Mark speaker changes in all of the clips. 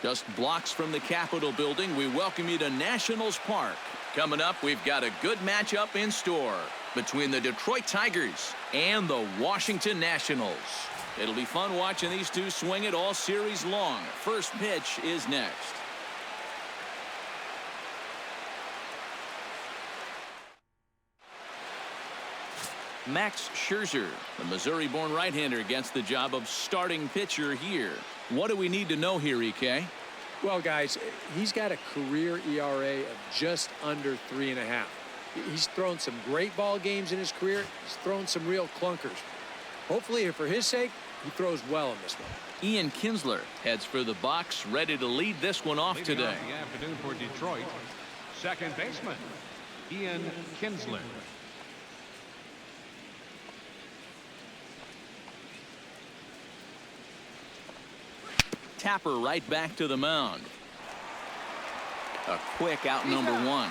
Speaker 1: Just blocks from the Capitol building, we welcome you to Nationals Park. Coming up, we've got a good matchup in store between the Detroit Tigers and the Washington Nationals. It'll be fun watching these two swing it all series long. First pitch is next. Max Scherzer, the Missouri-born right-hander, gets the job of starting pitcher here. What do we need to know here, EK?
Speaker 2: Well, guys, he's got a career ERA of just under 3.5. He's thrown some great ball games in his career. He's thrown some real clunkers. Hopefully, for his sake, he throws well in this one.
Speaker 1: Ian Kinsler heads for the box, ready to lead this one off today.
Speaker 3: Off the afternoon for Detroit, second baseman, Ian Kinsler.
Speaker 1: Tapper right back to the mound. A quick out number one.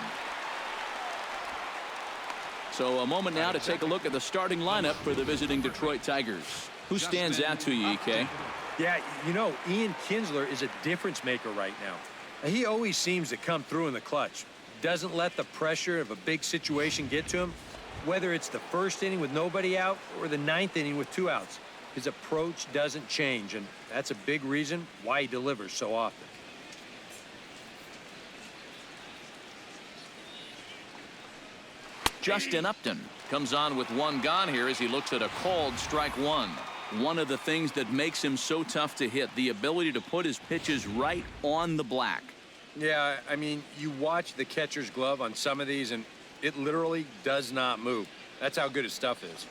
Speaker 1: So a moment now to take a look at the starting lineup for the visiting Detroit Tigers. Who stands out to you, EK?
Speaker 2: Yeah, you know, Ian Kinsler is a difference maker right now. He always seems to come through in the clutch. Doesn't let the pressure of a big situation get to him. Whether it's the first inning with nobody out or the ninth inning with 2 outs. His approach doesn't change, and that's a big reason why he delivers so often.
Speaker 1: Justin Upton comes on with one gone here as he looks at a called strike one. One of the things that makes him so tough to hit, the ability to put his pitches right on the black.
Speaker 2: Yeah, I mean, you watch the catcher's glove on some of these, and it literally does not move. That's how good his stuff is.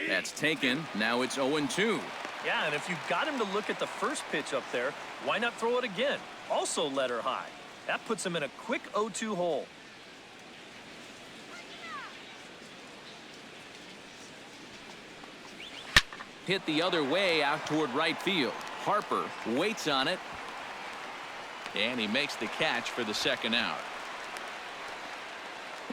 Speaker 1: That's taken. Now it's 0-2.
Speaker 4: Yeah, and if you got him to look at the first pitch up there, why not throw it again? Also let her high. That puts him in a quick 0-2 hole.
Speaker 1: Hit the other way out toward right field. Harper waits on it. And he makes the catch for the second out.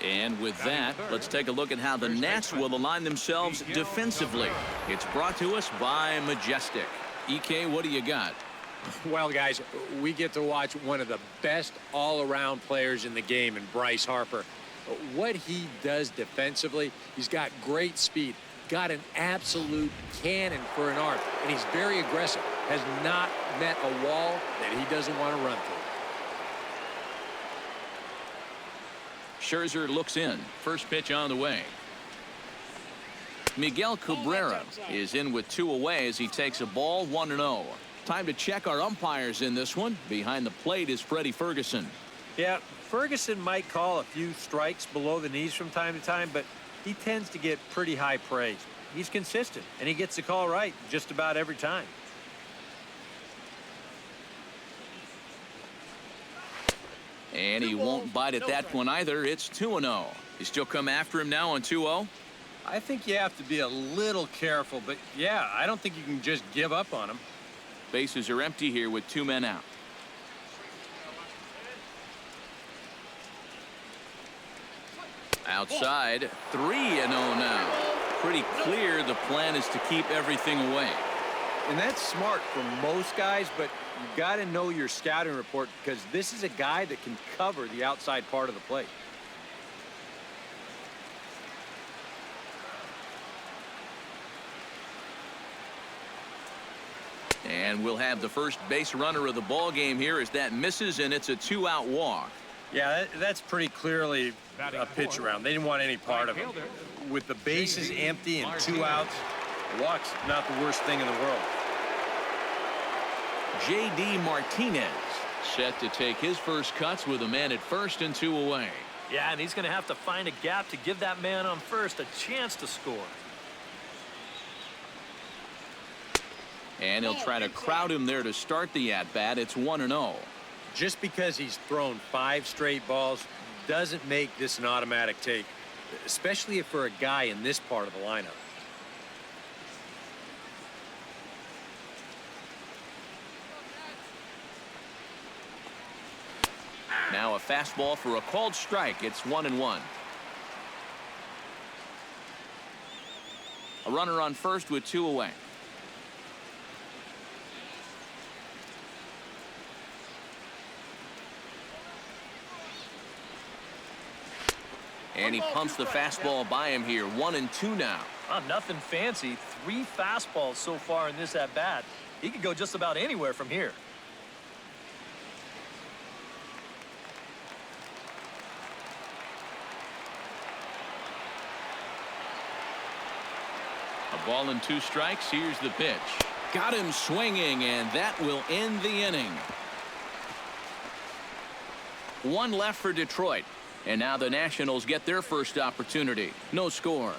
Speaker 1: And with that, let's take a look at how the Nats will align themselves defensively. It's brought to us by Majestic. EK, what do you got?
Speaker 2: Well, guys, we get to watch one of the best all-around players in the game in Bryce Harper. What he does defensively, he's got great speed, got an absolute cannon for an arm, and he's very aggressive, has not met a wall that he doesn't want to run through.
Speaker 1: Scherzer looks in. First pitch on the way. Miguel Cabrera is in with 2 away as he takes a ball 1-0. Time to check our umpires in this one. Behind the plate is Freddie Ferguson.
Speaker 4: Yeah, Ferguson might call a few strikes below the knees from time to time, but he tends to get pretty high praise. He's consistent, and he gets the call right just about every time.
Speaker 1: And he won't bite at that one either. It's 2-0. You still come after him now on 2-0?
Speaker 2: I think you have to be a little careful, but yeah, I don't think you can just give up on him.
Speaker 1: Bases are empty here with 2 men out. Outside, 3-0 now. Pretty clear the plan is to keep everything away.
Speaker 2: And that's smart for most guys, but you've got to know your scouting report because this is a guy that can cover the outside part of the plate.
Speaker 1: And we'll have the first base runner of the ball game here as that misses, and it's a 2-out walk.
Speaker 2: Yeah, that's pretty clearly a pitch around. They didn't want any part of it. With the bases empty and 2 outs, walk's not the worst thing in the world.
Speaker 1: J.D. Martinez set to take his first cuts with a man at first and 2 away.
Speaker 4: Yeah, and he's going to have to find a gap to give that man on first a chance to score.
Speaker 1: And he'll try to crowd him there to start the at-bat. It's 1-0.
Speaker 2: Just because he's thrown 5 straight balls doesn't make this an automatic take, especially if for a guy in this part of the lineup.
Speaker 1: Now a fastball for a called strike. It's 1-1. A runner on first with 2 away. And he pumps the fastball by him here. 1-2 now.
Speaker 5: Nothing fancy. 3 fastballs so far in this at-bat. He could go just about anywhere from here.
Speaker 1: A ball and 2 strikes. Here's the pitch. Got him swinging, and that will end the inning. 1 left for Detroit. And now the Nationals get their first opportunity. No score.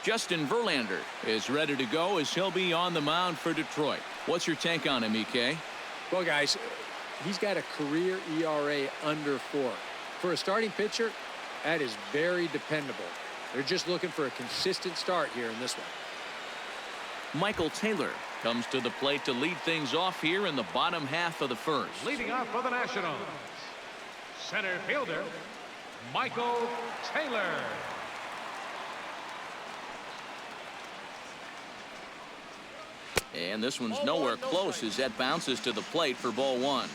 Speaker 1: Justin Verlander is ready to go as he'll be on the mound for Detroit. What's your take on him, EK?
Speaker 2: Well, guys, he's got a career ERA under 4. For a starting pitcher, that is very dependable. They're just looking for a consistent start here in this one.
Speaker 1: Michael Taylor comes to the plate to lead things off here in the bottom half of the first.
Speaker 3: Leading off for the Nationals, center fielder, Michael Taylor.
Speaker 1: And this one's nowhere close as that bounces to the plate for ball 1.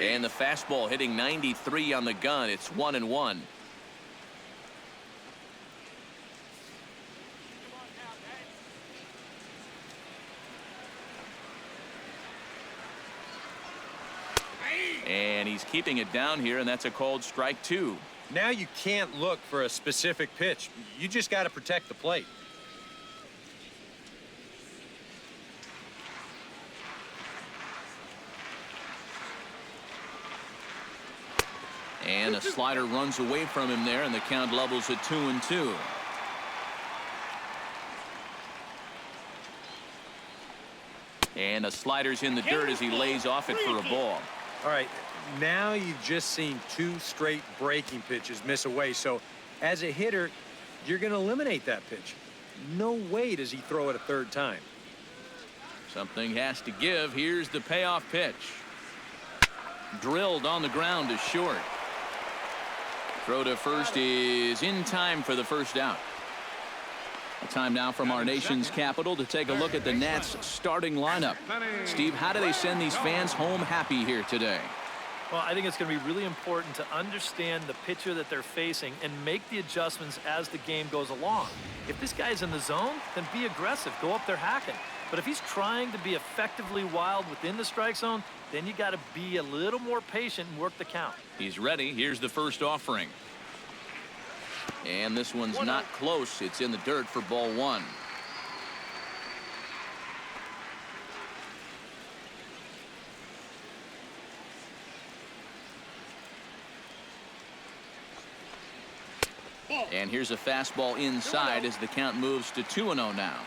Speaker 1: And the fastball hitting 93 on the gun. It's 1-1. And he's keeping it down here, and that's a called strike 2.
Speaker 4: Now you can't look for a specific pitch. You just got to protect the plate.
Speaker 1: And a slider runs away from him there, and the count levels at 2-2. And a slider's in the dirt as he lays off it for a ball.
Speaker 4: All right, now you've just seen 2 straight breaking pitches miss away. So as a hitter, you're going to eliminate that pitch. No way does he throw it a 3rd time.
Speaker 1: Something has to give. Here's the payoff pitch. Drilled on the ground to short. Throw to first is in time for the first out. Time now from our nation's capital to take a look at the Nats starting lineup. Steve, how do they send these fans home happy here today?
Speaker 5: Well, I think it's going to be really important to understand the pitcher that they're facing and make the adjustments as the game goes along. If this guy's in the zone, then be aggressive. Go up there hacking. But if he's trying to be effectively wild within the strike zone, then you got to be a little more patient and work the count.
Speaker 1: He's ready. Here's the first offering. And this one's not close. It's in the dirt for ball 1. And here's a fastball inside as the count moves to 2-0 now.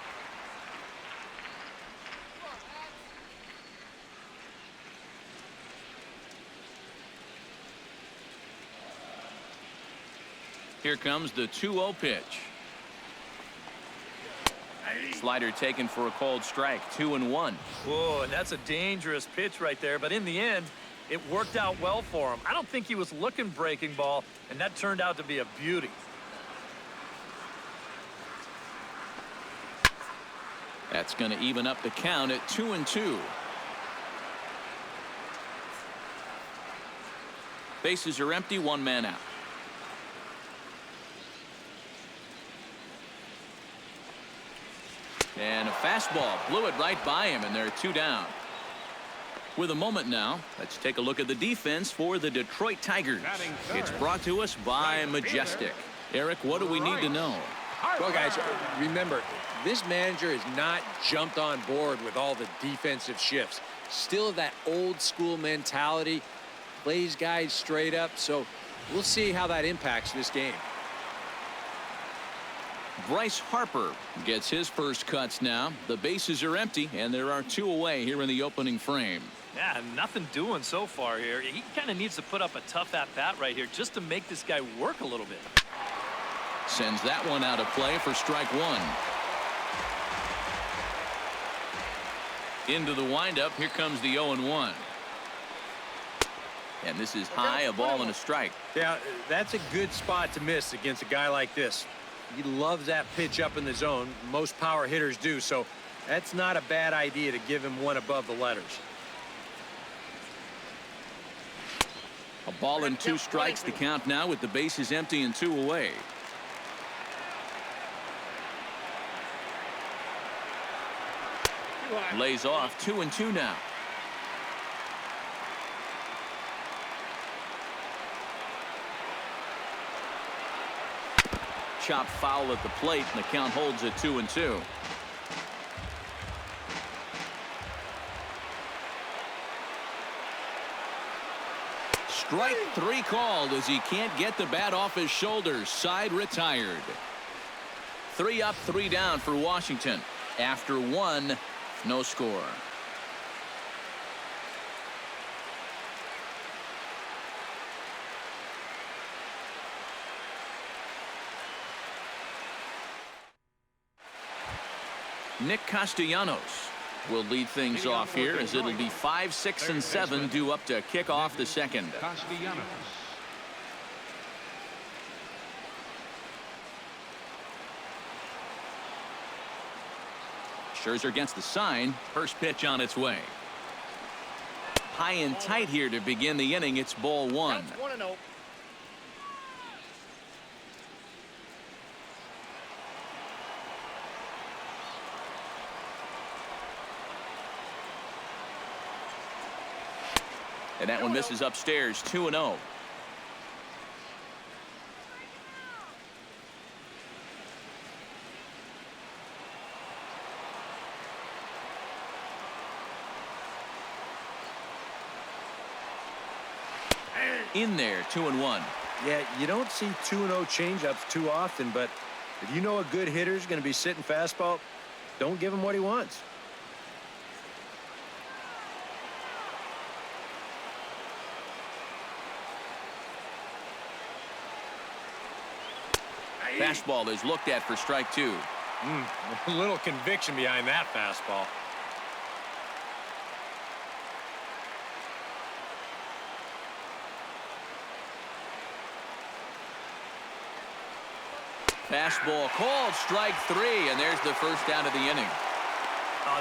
Speaker 1: Here comes the 2-0 pitch. Slider taken for a called strike. 2-1.
Speaker 5: Whoa, and that's a dangerous pitch right there. But in the end, it worked out well for him. I don't think he was looking breaking ball, and that turned out to be a beauty.
Speaker 1: That's going to even up the count at 2-2. Bases are empty. 1 man out. And a fastball blew it right by him, and they're 2 down. With a moment now, let's take a look at the defense for the Detroit Tigers. It's brought to us by Majestic. Eric, what do we need to know?
Speaker 2: Well, guys, remember, this manager has not jumped on board with all the defensive shifts. Still that old school mentality, plays guys straight up. So we'll see how that impacts this game.
Speaker 1: Bryce Harper gets his first cuts now. The bases are empty, and there are 2 away here in the opening frame.
Speaker 5: Yeah, nothing doing so far here. He kind of needs to put up a tough at-bat right here just to make this guy work a little bit.
Speaker 1: Sends that one out of play for strike 1. Into the windup. Here comes the 0-1. And this is high, a ball and a strike.
Speaker 2: Yeah, that's a good spot to miss against a guy like this. He loves that pitch up in the zone. Most power hitters do, so that's not a bad idea to give him one above the letters.
Speaker 1: A ball and 2 strikes. The count now with the bases empty and 2 away. Lays off 2-2 now. Chop foul at the plate, and the count holds at 2-2. Strike 3 called as he can't get the bat off his shoulders. Side retired. 3 up, 3 down for Washington. After 1, no score. Nick Castellanos will lead things off here as it'll be 5, 6, and 7 due up to kick off the second.
Speaker 3: Castellanos.
Speaker 1: Scherzer against the sign. First pitch on its way. High and tight here to begin the inning. It's ball 1.
Speaker 6: Counts 1-0.
Speaker 1: And that one misses upstairs. 2-0. In there, 2-1.
Speaker 2: Yeah, you don't see 2-0 changeups too often, but if you know a good hitter's going to be sitting fastball, don't give him what he wants.
Speaker 1: Fastball is looked at for strike 2.
Speaker 2: A little conviction behind that fastball.
Speaker 1: Fastball called, strike 3, and there's the first out of the inning.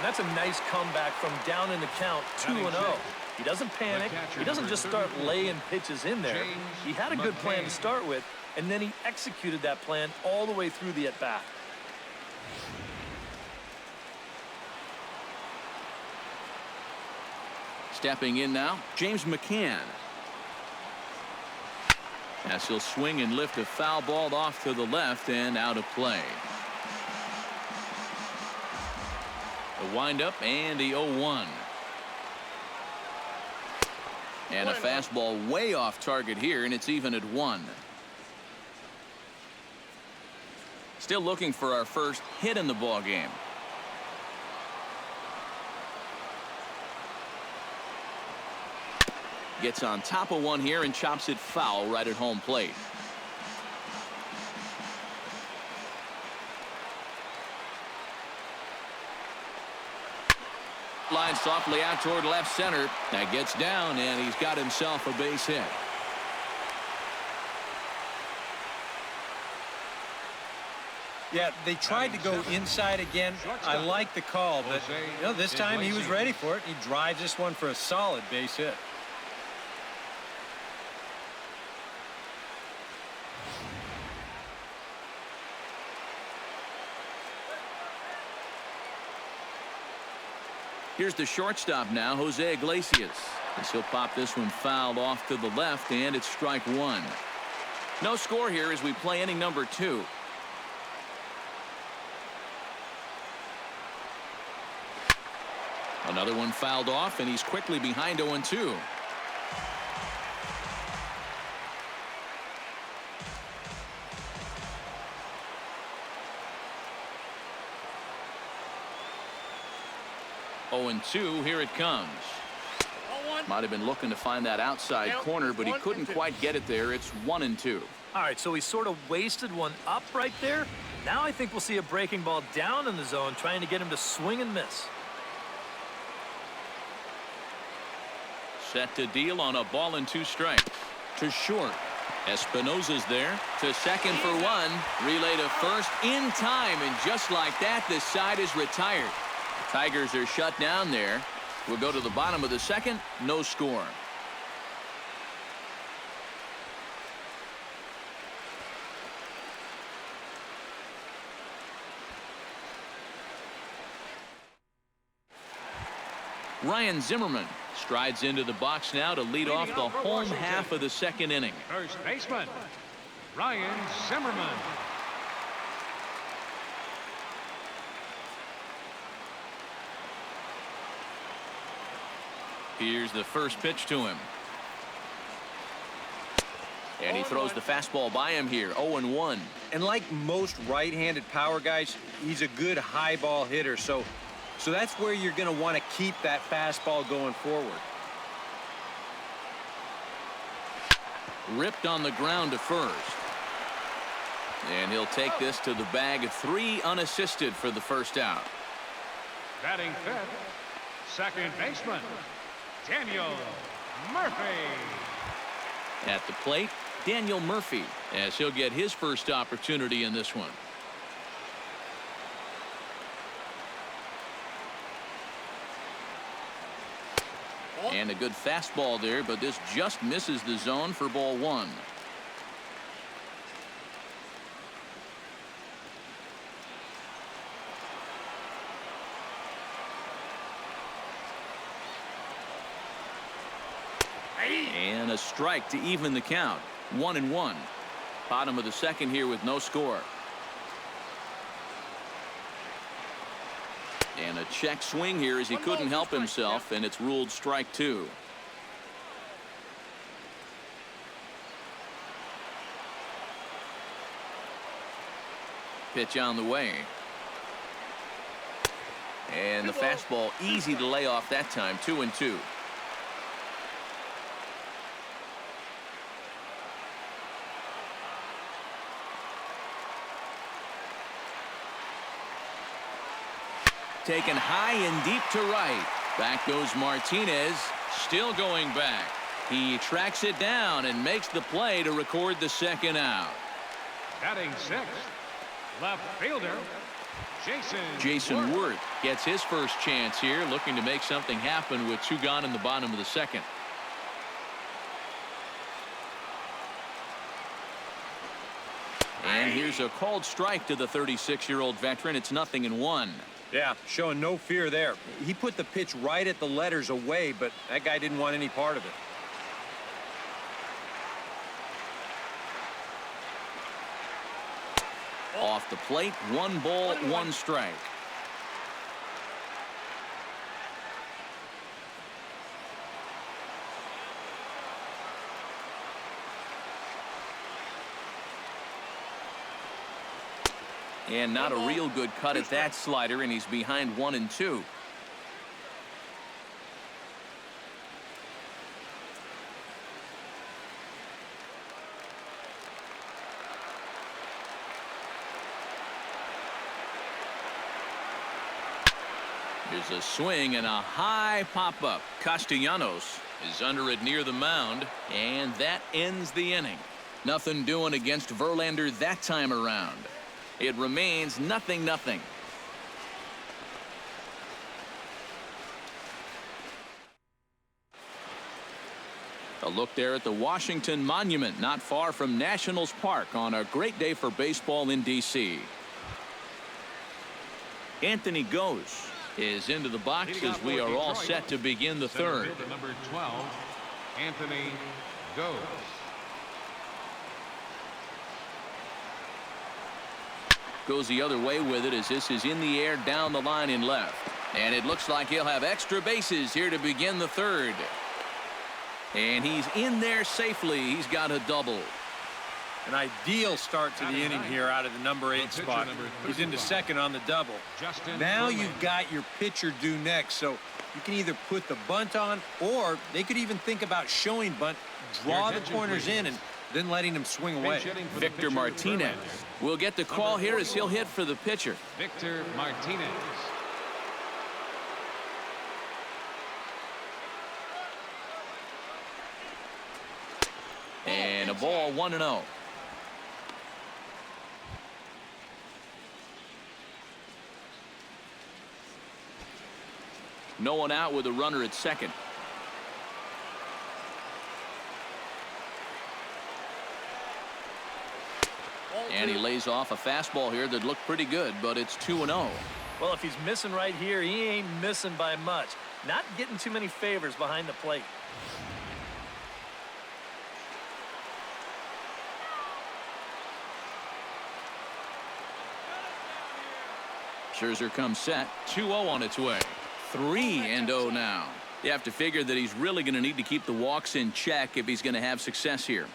Speaker 5: That's a nice comeback from down in the count 2-0. He doesn't panic. He doesn't just start laying pitches in there. He had a good plan to start with, and then he executed that plan all the way through the at-bat.
Speaker 1: Stepping in now, James McCann. As he'll swing and lift a foul ball off to the left and out of play. The windup and the 0-1. And a fastball way off target here, and it's even at 1. Still looking for our first hit in the ball game. Gets on top of one here and chops it foul right at home plate. Line softly out toward left center. That gets down, and he's got himself a base hit.
Speaker 2: Yeah, they tried to go inside again. I like the call, but this time he was ready for it. He drives this one for a solid base hit.
Speaker 1: Here's the shortstop now, Jose Iglesias. As he'll pop this one fouled off to the left, and it's strike 1. No score here as we play inning number 2. Another one fouled off, and he's quickly behind 0-2. And 2, here it comes. Might have been looking to find that outside corner, but he couldn't quite get it there. It's 1-2.
Speaker 5: All right, so he sort of wasted one up right there. Now I think we'll see a breaking ball down in the zone, trying to get him to swing and miss.
Speaker 1: Set to deal on a ball and 2 strikes. To short. Espinosa's there. To second for 1. Relay to first in time. And just like that, this side is retired. Tigers are shut down there. We'll go to the bottom of the second. No score. Ryan Zimmerman strides into the box now to lead off the home half of the second inning.
Speaker 3: First baseman, Ryan Zimmerman.
Speaker 1: Here's the first pitch to him. And he throws the fastball by him here, 0-1.
Speaker 2: And like most right-handed power guys, he's a good high ball hitter. So that's where you're going to want to keep that fastball going forward.
Speaker 1: Ripped on the ground to first. And he'll take this to the bag. 3 unassisted for the first out.
Speaker 3: Batting fifth, second baseman, Daniel Murphy.
Speaker 1: At the plate, Daniel Murphy, as he'll get his first opportunity in this one. And a good fastball there, but this just misses the zone for ball 1. And a strike to even the count. 1-1. Bottom of the second here with no score. And a check swing here as he couldn't help himself, and it's ruled strike 2. Pitch on the way. And the fastball easy to lay off that time. 2-2. Taken high and deep to right. Back goes Martinez. Still going back. He tracks it down and makes the play to record the second out.
Speaker 3: Batting sixth, left fielder,
Speaker 1: Jason Worth gets his first chance here, looking to make something happen with 2 gone in the bottom of the second. And here's a called strike to the 36-year-old veteran. It's 0-1.
Speaker 2: Yeah, showing no fear there. He put the pitch right at the letters away, but that guy didn't want any part of it.
Speaker 1: Off the plate, 1 ball, 1 strike. And not a real good cut at that slider, and he's behind 1-2. Here's a swing and a high pop-up. Castellanos is under it near the mound, and that ends the inning. Nothing doing against Verlander that time around. It remains 0-0. A look there at the Washington Monument, not far from Nationals Park, on a great day for baseball in D.C. Anthony Goes is into the box as we are all set to begin the third.
Speaker 3: Number 12, Anthony Goes.
Speaker 1: Goes the other way with it as this is in the air down the line in left. And it looks like he'll have extra bases here to begin the third. And he's in there safely. He's got a double.
Speaker 2: An ideal start to the inning here out of the number 8 spot. He's into second on the double. Now you've got your pitcher due next, so you can either put the bunt on, or they could even think about showing bunt, draw the corners in, and then letting him swing away.
Speaker 1: Victor Martinez will get the call here as he'll hit for the pitcher.
Speaker 3: Victor Martinez.
Speaker 1: ball, 1-0. No one out with a runner at second. And he lays off a fastball here that looked pretty good, but it's 2-0.
Speaker 5: Well, if he's missing right here, he ain't missing by much. Not getting too many favors behind the plate.
Speaker 1: Scherzer comes set. 2-0 on its way. 3-0 now. You have to figure that he's really going to need to keep the walks in check if he's going to have success here.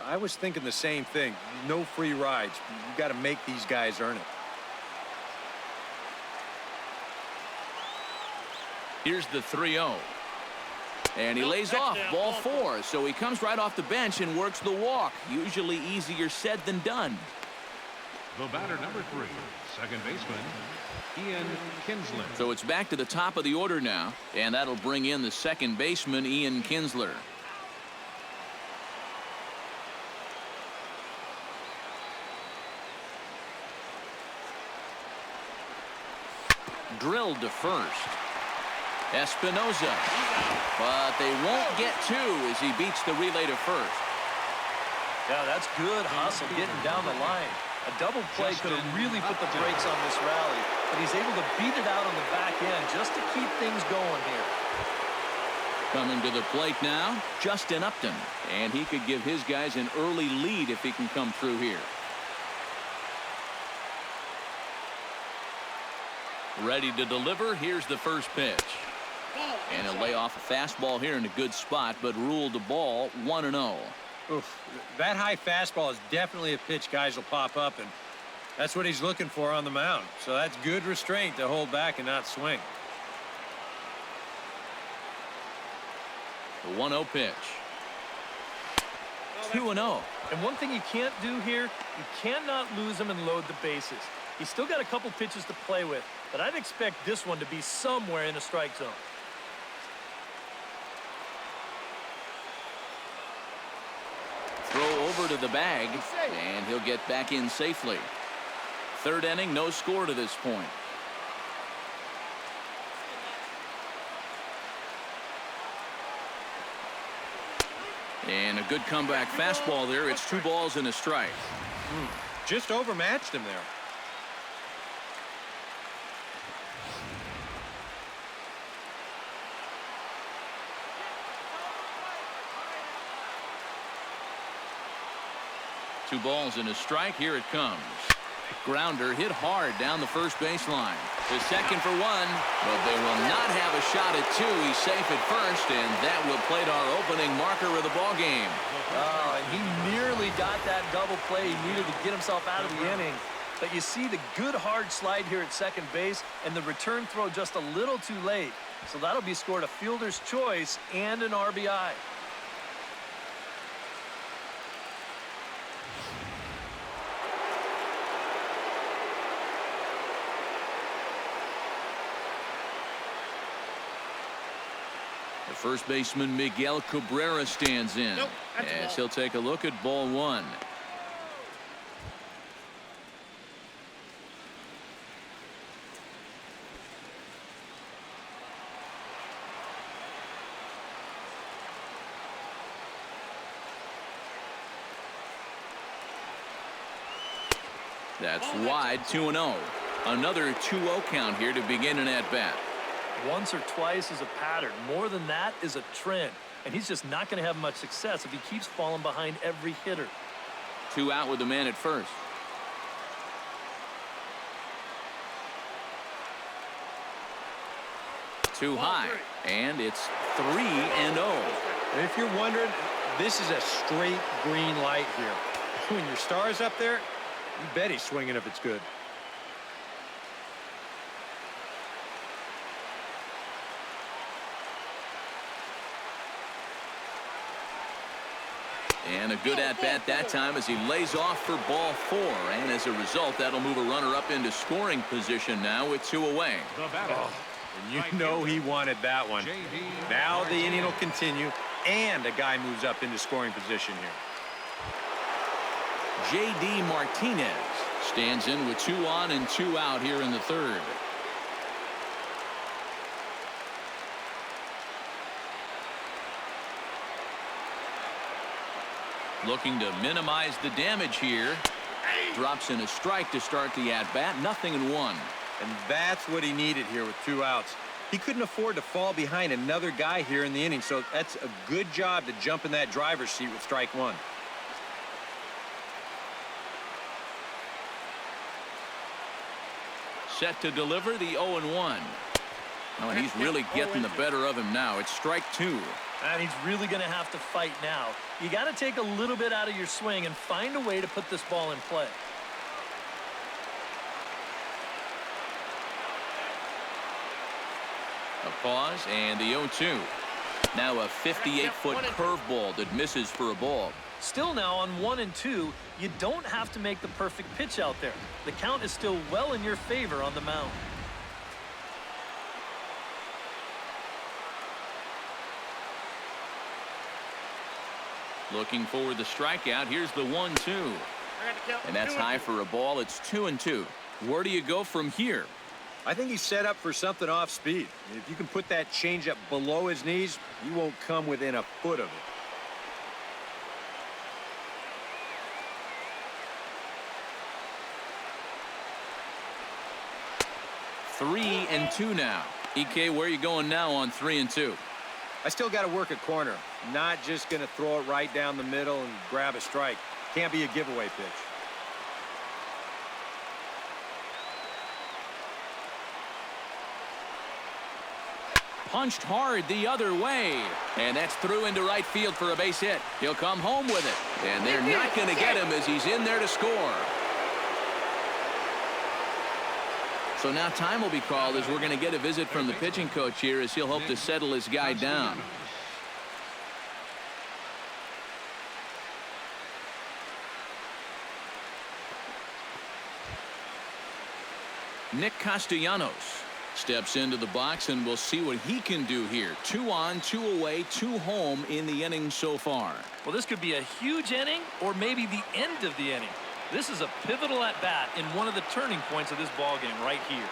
Speaker 2: I was thinking the same thing. No free rides. You got to make these guys earn it.
Speaker 1: Here's the 3-0. And he lays off ball 4. So he comes right off the bench and works the walk. Usually easier said than done.
Speaker 3: The batter, number 3, second baseman, Ian Kinsler.
Speaker 1: So it's back to the top of the order now. And that'll bring in the second baseman, Ian Kinsler. Drilled to first. Espinosa. But they won't get 2 as he beats the relay to first.
Speaker 5: Yeah, that's good hustle getting down the line. A double play could have really put the brakes on this rally, but he's able to beat it out on the back end just to keep things going here.
Speaker 1: Coming to the plate now, Justin Upton. And he could give his guys an early lead if he can come through here. Ready to deliver. Here's the first pitch. And he'll lay off a fastball here in a good spot, but ruled the ball 1-0.
Speaker 2: Oof, that high fastball is definitely a pitch guys will pop up, and that's what he's looking for on the mound. So that's good restraint to hold back and not swing.
Speaker 1: The 1-0 pitch. 2-0.
Speaker 5: And one thing you can't do here, you cannot lose him and load the bases. He's still got a couple pitches to play with, but I'd expect this one to be somewhere in the strike zone.
Speaker 1: Throw over to the bag, and he'll get back in safely. Third inning, no score to this point. And a good comeback fastball there. It's 2 balls and a strike.
Speaker 2: Just overmatched him there.
Speaker 1: Two balls and a strike. Here it comes. Grounder hit hard down the first baseline. To second for 1, but they will not have a shot at 2. He's safe at first, and that will plate our opening marker of the ball game.
Speaker 5: Oh, and he nearly got that double play he needed to get himself out of the inning. But you see the good hard slide here at second base, and the return throw just a little too late. So that'll be scored a fielder's choice and an RBI.
Speaker 1: First baseman Miguel Cabrera stands in as he'll take a look at ball 1. That's wide, 2-0. Another 2-0 count here to begin an at-bat.
Speaker 5: Once or twice is a pattern. More than that is a trend. And he's just not going to have much success if he keeps falling behind every hitter.
Speaker 1: 2 out with the man at first. Too high. And it's 3-0.
Speaker 2: If you're wondering, this is a straight green light here. When your star's up there, you bet he's swinging if it's good.
Speaker 1: And a good at-bat that time as he lays off for ball 4. And as a result, that'll move a runner up into scoring position now with 2 away.
Speaker 2: And you know he wanted that one. Now the inning will continue, and a guy moves up into scoring position here.
Speaker 1: J.D. Martinez stands in with 2 on and 2 out here in the third. Looking to minimize the damage here. Drops in a strike to start the at-bat. 0-1.
Speaker 2: And that's what he needed here with 2 outs. He couldn't afford to fall behind another guy here in the inning, so that's a good job to jump in that driver's seat with strike 1.
Speaker 1: Set to deliver the 0-1. Oh, and he's really getting the better of him now. It's strike 2.
Speaker 5: And he's really going to have to fight now. You got to take a little bit out of your swing and find a way to put this ball in play.
Speaker 1: A pause and the 0-2. Now a 58-foot curveball that misses for a ball.
Speaker 5: Still now on 1 and 2, you don't have to make the perfect pitch out there. The count is still well in your favor on the mound.
Speaker 1: Looking for the strikeout. Here's the 1-2. And that's high for a ball. It's 2-2. Where do you go from here?
Speaker 2: I think he's set up for something off speed. If you can put that changeup below his knees, you won't come within a foot of it.
Speaker 1: Three and 2 now. EK, where are you going now on 3 and 2?
Speaker 2: I still got to work a corner. Not just going to throw it right down the middle and grab a strike. Can't be a giveaway pitch.
Speaker 1: Punched hard the other way. And that's through into right field for a base hit. He'll come home with it. And they're not going to get him as he's in there to score. So now time will be called as we're going to get a visit from the pitching coach here as he'll hope to settle his guy down. Nick Castellanos steps into the box, and we'll see what he can do here. 2 on, 2 away, 2 home in the inning so far.
Speaker 5: Well, this could be a huge inning or maybe the end of the inning. This is a pivotal at-bat in one of the turning points of this ball game right here.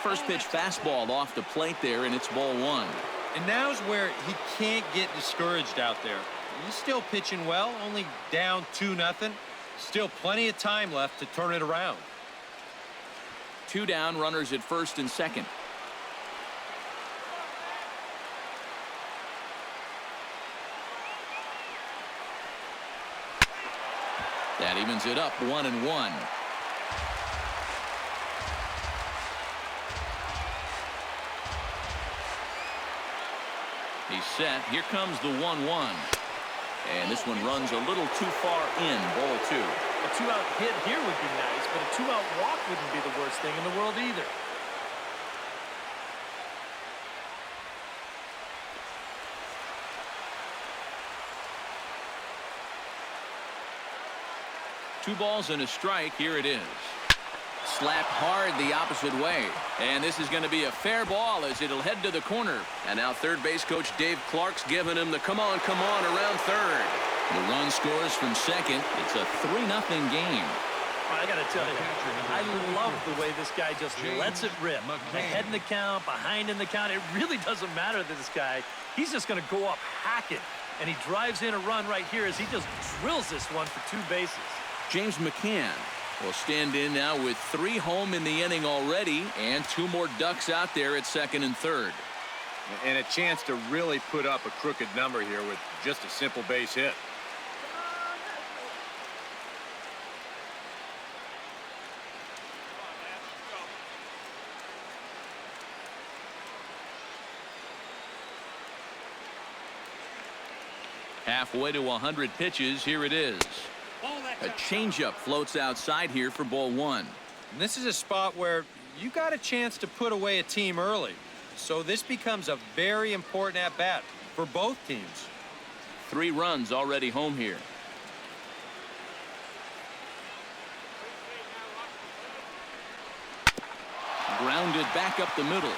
Speaker 1: First pitch fastball off the plate there, and it's ball 1.
Speaker 2: And now's where he can't get discouraged out there. He's still pitching well, only down 2-0. Still plenty of time left to turn it around.
Speaker 1: 2 down, runners at first and second. That evens it up, 1-1. He's set. Here comes the 1-1. And this one runs a little too far in, ball 2.
Speaker 5: A 2-out hit here would be nice, but a 2-out walk wouldn't be the worst thing in the world either.
Speaker 1: Two balls and a strike. Here it is. Slapped hard the opposite way. And this is going to be a fair ball as it'll head to the corner. And now third base coach Dave Clark's giving him the come on around third. The run scores from second. It's a 3-0 game.
Speaker 5: I got to tell you, I love the way this guy just lets it rip. Ahead in the count, behind in the count. It really doesn't matter to this guy. He's just going to go up hacking. And he drives in a run right here as he just drills this one for 2 bases.
Speaker 1: James McCann will stand in now with 3 home in the inning already and 2 more ducks out there at second and third.
Speaker 2: And a chance to really put up a crooked number here with just a simple base hit.
Speaker 1: Halfway to 100 pitches. Here it is. A changeup floats outside here for ball 1.
Speaker 2: And this is a spot where you got a chance to put away a team early. So this becomes a very important at-bat for both teams.
Speaker 1: 3 runs already home here. Grounded back up the middle.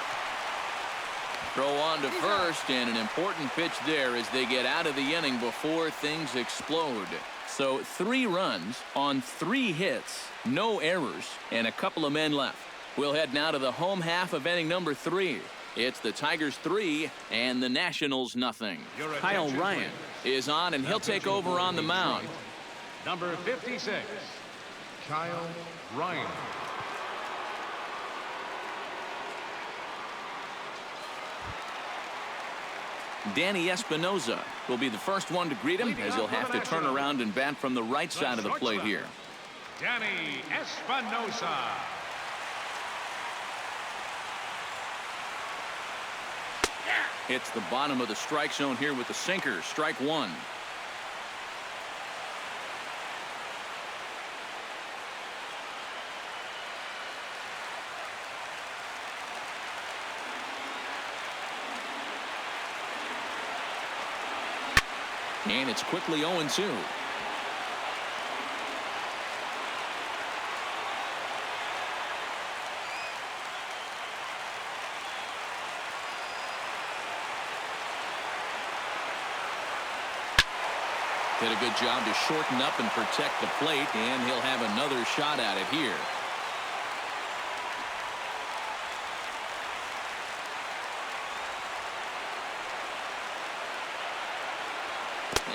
Speaker 1: Throw on to first, and an important pitch there as they get out of the inning before things explode. So 3 runs on 3 hits, no errors, and a couple of men left. We'll head now to the home half of inning number 3. It's the Tigers 3 and the Nationals nothing. Kyle Ryan is on, and he'll take over on the mound.
Speaker 3: Number 56, Kyle Ryan.
Speaker 1: Danny Espinoza will be the first one to greet him, as he'll have to turn around and bat from the right side of the plate here.
Speaker 3: Danny Espinoza.
Speaker 1: Hits the bottom of the strike zone here with the sinker. Strike 1. And it's quickly 0-2. Did a good job to shorten up and protect the plate, and he'll have another shot at it here.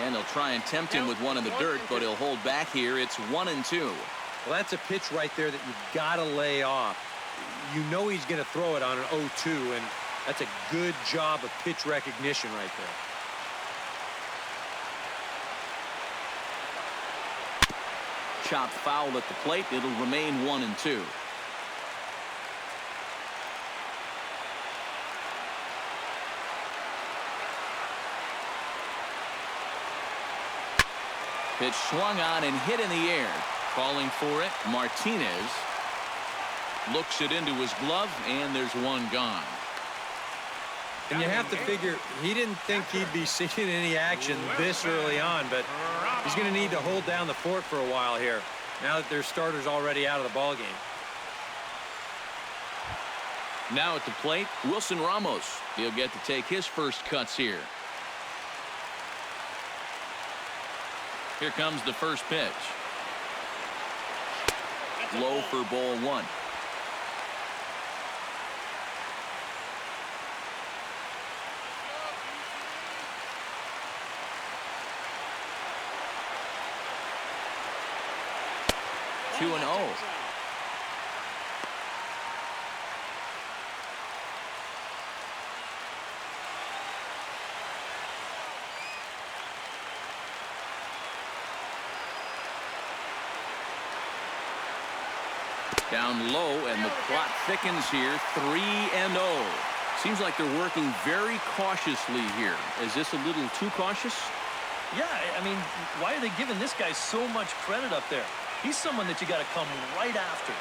Speaker 1: And he'll try and tempt him with one in the dirt, but he'll hold back here. It's 1-2.
Speaker 2: Well, that's a pitch right there that you've got to lay off. You know he's going to throw it on an 0-2, and that's a good job of pitch recognition right there.
Speaker 1: Chopped foul at the plate. It'll remain 1-2. Pitch swung on and hit in the air. Calling for it, Martinez looks it into his glove, and there's one gone.
Speaker 2: And you have to figure he didn't think he'd be seeing any action this early on, but he's going to need to hold down the fort for a while here, now that their starter's already out of the ballgame.
Speaker 1: Now at the plate, Wilson Ramos. He'll get to take his first cuts here. Here comes the first pitch. Low for ball 1. Two and 0. Down low, and the clock thickens here. 3-0. Seems like they're working very cautiously here. Is this a little too cautious?
Speaker 5: Yeah, I mean, why are they giving this guy so much credit up there? He's someone that you got to come right after.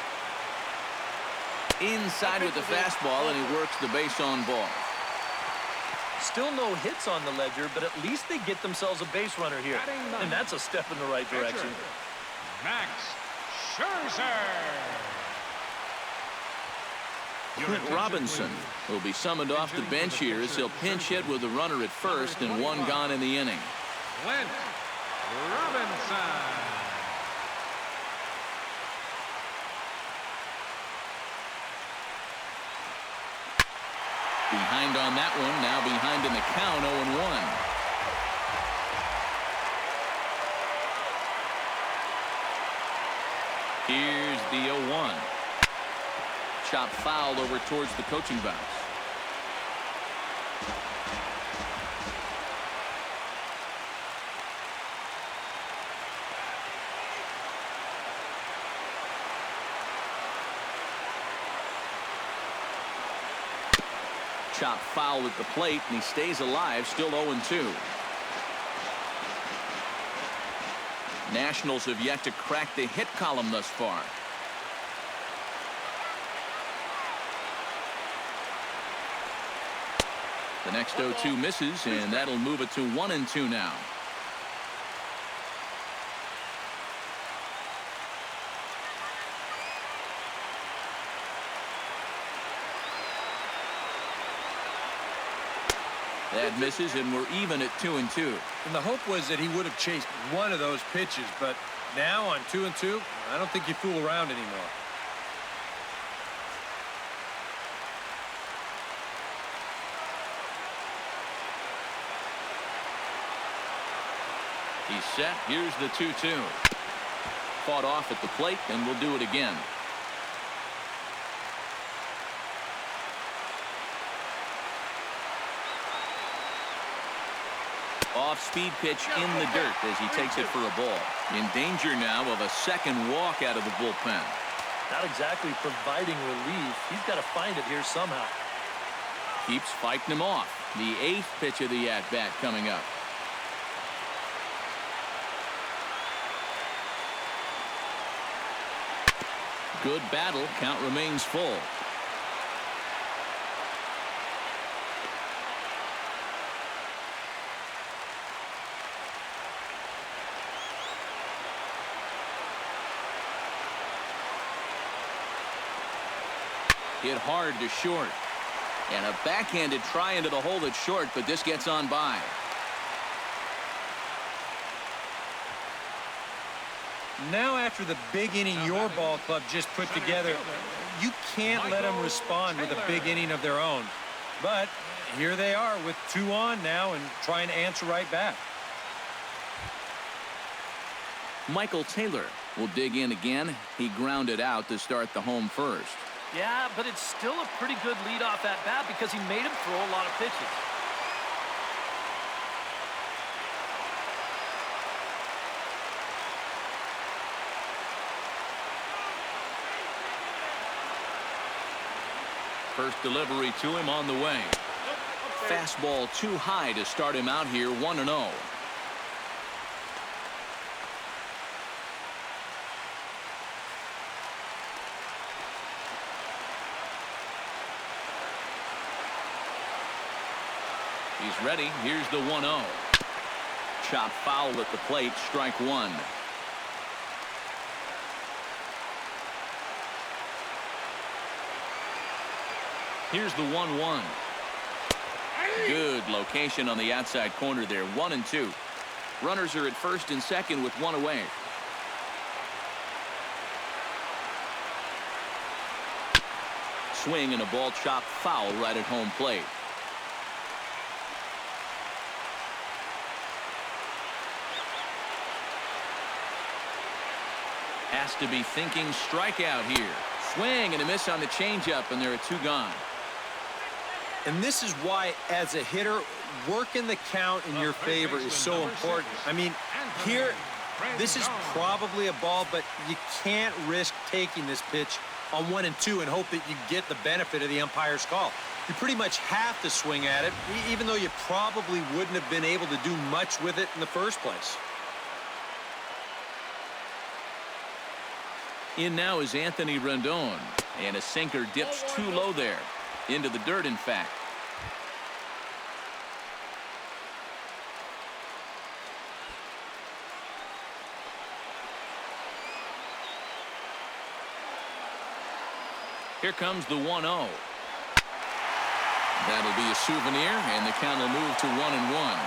Speaker 1: Inside with the fastball, and he works the base on ball.
Speaker 5: Still no hits on the ledger, but at least they get themselves a base runner here. And that's a step in the right direction.
Speaker 3: Max Scherzer.
Speaker 1: Clint Robinson will be summoned off the bench here as he'll pinch hit with a runner at first and one gone in the inning.
Speaker 3: Clint Robinson.
Speaker 1: Behind on that one, now behind in the count, 0-1. Here's the 0-1. Chop foul over towards the coaching box. Chop foul at the plate, and he stays alive, still 0-2. Nationals have yet to crack the hit column thus far. The next 0-2 misses, and that'll move it to 1-2 now. That misses, and we're even at 2-2.
Speaker 2: And the hope was that he would have chased one of those pitches, but now on 2-2, I don't think you fool around anymore.
Speaker 1: He's set. Here's the 2-2. Fought off at the plate, and we'll do it again. Off-speed pitch in the dirt as he takes it for a ball. In danger now of a second walk out of the bullpen.
Speaker 5: Not exactly providing relief. He's got to find it here somehow.
Speaker 1: Keeps fighting him off. The 8th pitch of the at-bat coming up. Good battle. Count remains full. Hit hard to short. And a backhanded try into the hole that's short, but this gets on by.
Speaker 2: Now after the big inning your ball club just put together, you can't let them respond with a big inning of their own. But here they are with 2 on now and trying to answer right back.
Speaker 1: Michael Taylor will dig in again. He grounded out to start the home first.
Speaker 5: Yeah, but it's still a pretty good leadoff at bat because he made him throw a lot of pitches.
Speaker 1: First delivery to him on the way. Fastball too high to start him out here 1-0. He's ready. Here's the 1-0. Chop foul at the plate. Strike 1. Here's the 1-1. Good location on the outside corner there. 1-2. Runners are at first and second with 1 away. Swing and a ball chopped foul right at home plate. Has to be thinking strikeout here. Swing and a miss on the changeup, and there are 2 gone.
Speaker 2: And this is why, as a hitter, working the count in your favor is so important. I mean, here, this is probably a ball, but you can't risk taking this pitch on 1-2 and hope that you get the benefit of the umpire's call. You pretty much have to swing at it, even though you probably wouldn't have been able to do much with it in the first place.
Speaker 1: In now is Anthony Rendon, and a sinker dips too low there. Into the dirt, in fact. Here comes the 1-0. That'll be a souvenir, and the count will move to 1-1.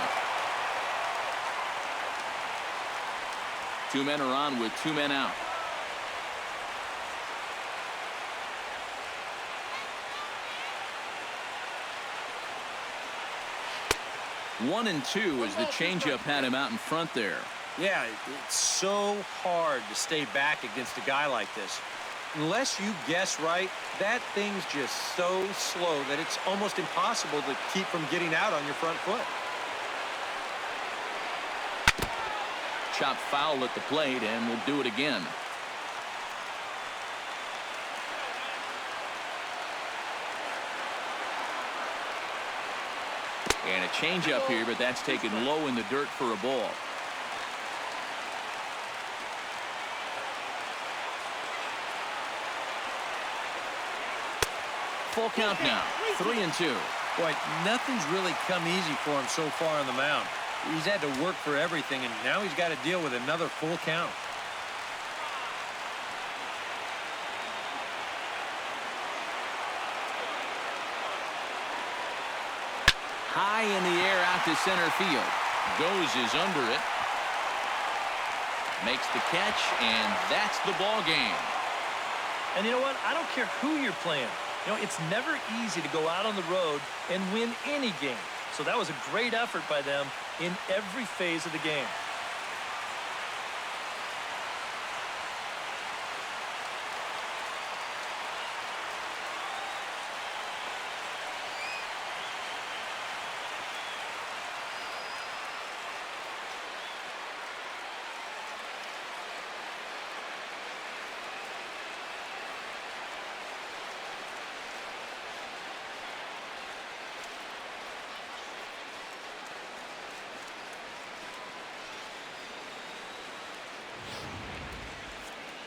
Speaker 1: 2 men are on with 2 men out. One and two as the changeup had him out in front there.
Speaker 2: Yeah, it's so hard to stay back against a guy like this. Unless you guess right, that thing's just so slow that it's almost impossible to keep from getting out on your front foot.
Speaker 1: Chop foul at the plate, and we'll do it again. And a changeup here, but that's taken low in the dirt for a ball. Full count now, 3-2.
Speaker 2: Boy, nothing's really come easy for him so far on the mound. He's had to work for everything, and now he's got to deal with another full count.
Speaker 1: high in the air out to center field. Goes is under it. Makes the catch, and that's the ball game.
Speaker 5: And you know what? I don't care who you're playing. You know, it's never easy to go out on the road and win any game. So that was a great effort by them in every phase of the game.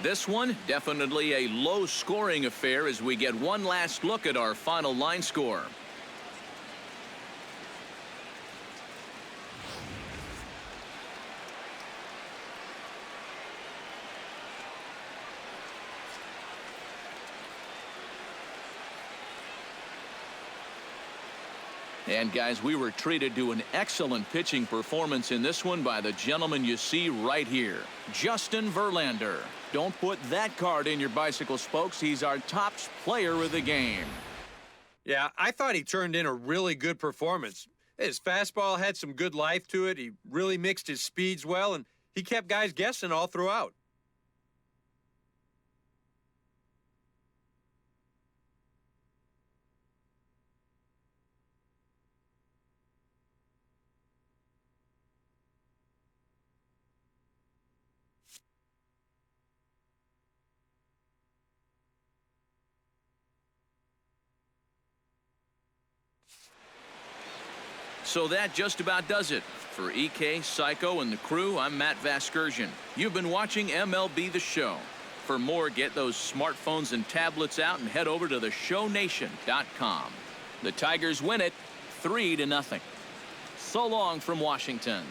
Speaker 1: This one, definitely a low-scoring affair as we get one last look at our final line score. And guys, we were treated to an excellent pitching performance in this one by the gentleman you see right here, Justin Verlander. Don't put that card in your bicycle spokes. He's our top player of the game.
Speaker 2: Yeah, I thought he turned in a really good performance. His fastball had some good life to it. He really mixed his speeds well, and he kept guys guessing all throughout.
Speaker 1: So that just about does it. For EK, Psycho, and the crew, I'm Matt Vasgersian. You've been watching MLB The Show. For more, get those smartphones and tablets out and head over to theshownation.com. The Tigers win it 3-0. So long from Washington.